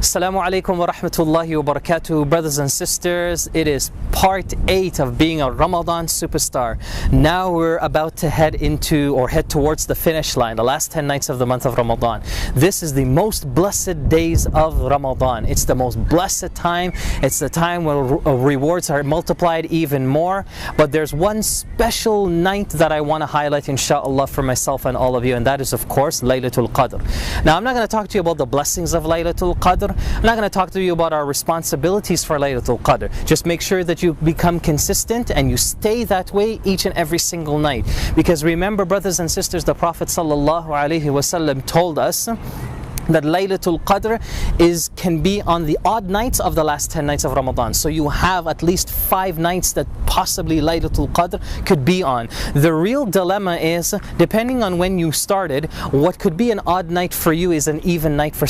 Assalamu alaikum wa rahmatullahi wa barakatuh. Brothers and sisters, it is part 8 of being a Ramadan superstar. Now we're about to head towards the finish line, the last 10 nights of the month of Ramadan. This is the most blessed days of Ramadan. It's the most blessed time. It's the time where rewards are multiplied even more. But there's one special night that I want to highlight, inshallah, for myself and all of you, and that is, of course, Laylatul Qadr. Now, I'm not going to talk to you about the blessings of Laylatul Qadr. I'm not going to talk to you about our responsibilities for Laylatul Qadr. Just make sure that you become consistent and you stay that way each and every single night. Because remember, brothers and sisters, the Prophet ﷺ told us that Laylatul Qadr can be on the odd nights of the last 10 nights of Ramadan. So you have at least 5 nights that possibly Laylatul Qadr could be on. The real dilemma is, depending on when you started, what could be an odd night for you is an even night for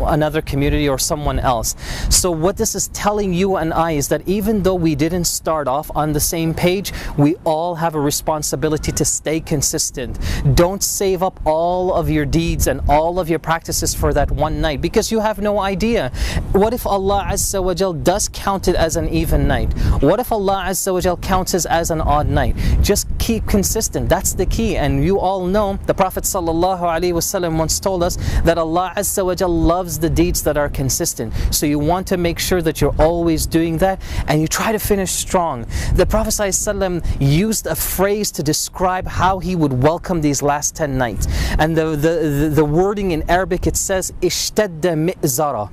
another community or someone else. So what this is telling you and I is that even though we didn't start off on the same page, we all have a responsibility to stay consistent. Don't save up all of your deeds and all of your practices for that one night, because you have no idea. What if Allah Azza wa Jal does count it as an even night? What if Allah Azza wa Jal counts it as an odd night? Just keep consistent. That's the key. And you all know the Prophet ﷺ once told us that Allah Azza wa Jal loves the deeds that are consistent. So you want to make sure that you're always doing that and you try to finish strong. The Prophet ﷺ used a phrase to describe how he would welcome these last 10 nights. And the wording in Arabic, it says ishtadda mi'zara.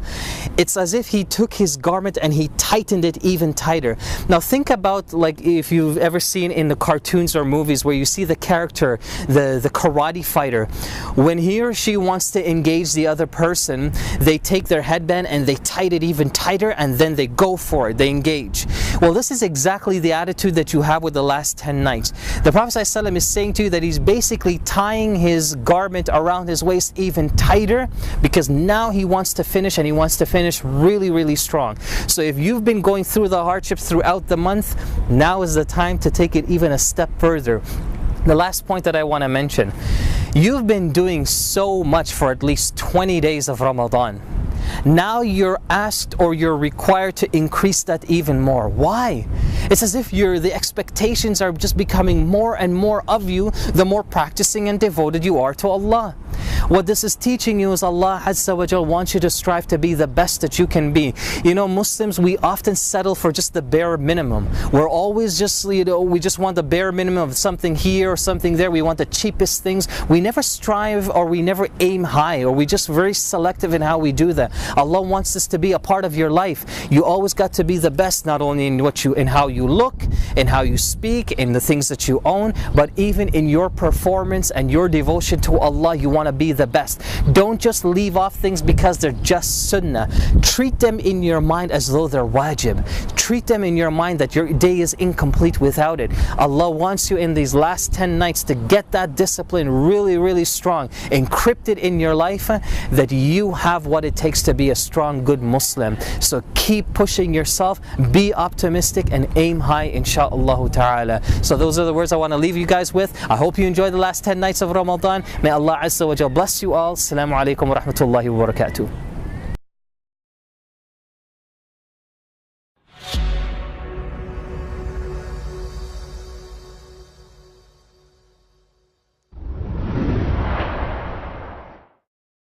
It's as if he took his garment and he tightened it even tighter. Now think about, like, if you've ever seen in the cartoons or movies where you see the character, the karate fighter, when he or she wants to engage the other person, they take their headband and they tighten it even tighter, and then they go for it, they engage. Well, this is exactly the attitude that you have with the last 10 nights. The Prophet ﷺ is saying to you that he's basically tying his garment around his waist even tighter, because now he wants to finish, and he wants to finish really, really strong. So if you've been going through the hardships throughout the month, now is the time to take it even a step further. The last point that I want to mention, you've been doing so much for at least 20 days of Ramadan. Now you're asked, or you're required, to increase that even more. Why? It's as if the expectations are just becoming more and more of you the more practicing and devoted you are to Allah. What this is teaching you is Allah Azza wa Jal wants you to strive to be the best that you can be. You know, Muslims, we often settle for just the bare minimum. We're always just, we just want the bare minimum of something here or something there. We want the cheapest things. We never strive, or we never aim high, or we just very selective in how we do that. Allah wants this to be a part of your life. You always got to be the best, not only in how you look, in how you speak, in the things that you own, but even in your performance and your devotion to Allah. You want to be the best. Don't just leave off things because they're just sunnah. Treat them in your mind as though they're wajib. Treat them in your mind that your day is incomplete without it. Allah wants you in these last 10 nights to get that discipline really, really strong, encrypted in your life, that you have what it takes to be a strong, good Muslim. So keep pushing yourself, be optimistic, and aim high, insha'Allah ta'ala. So those are the words I want to leave you guys with. I hope you enjoy the last 10 nights of Ramadan. May Allah Azza wa Jal bless you all. Assalamu alaikum wa rahmatullahi wa barakatuh.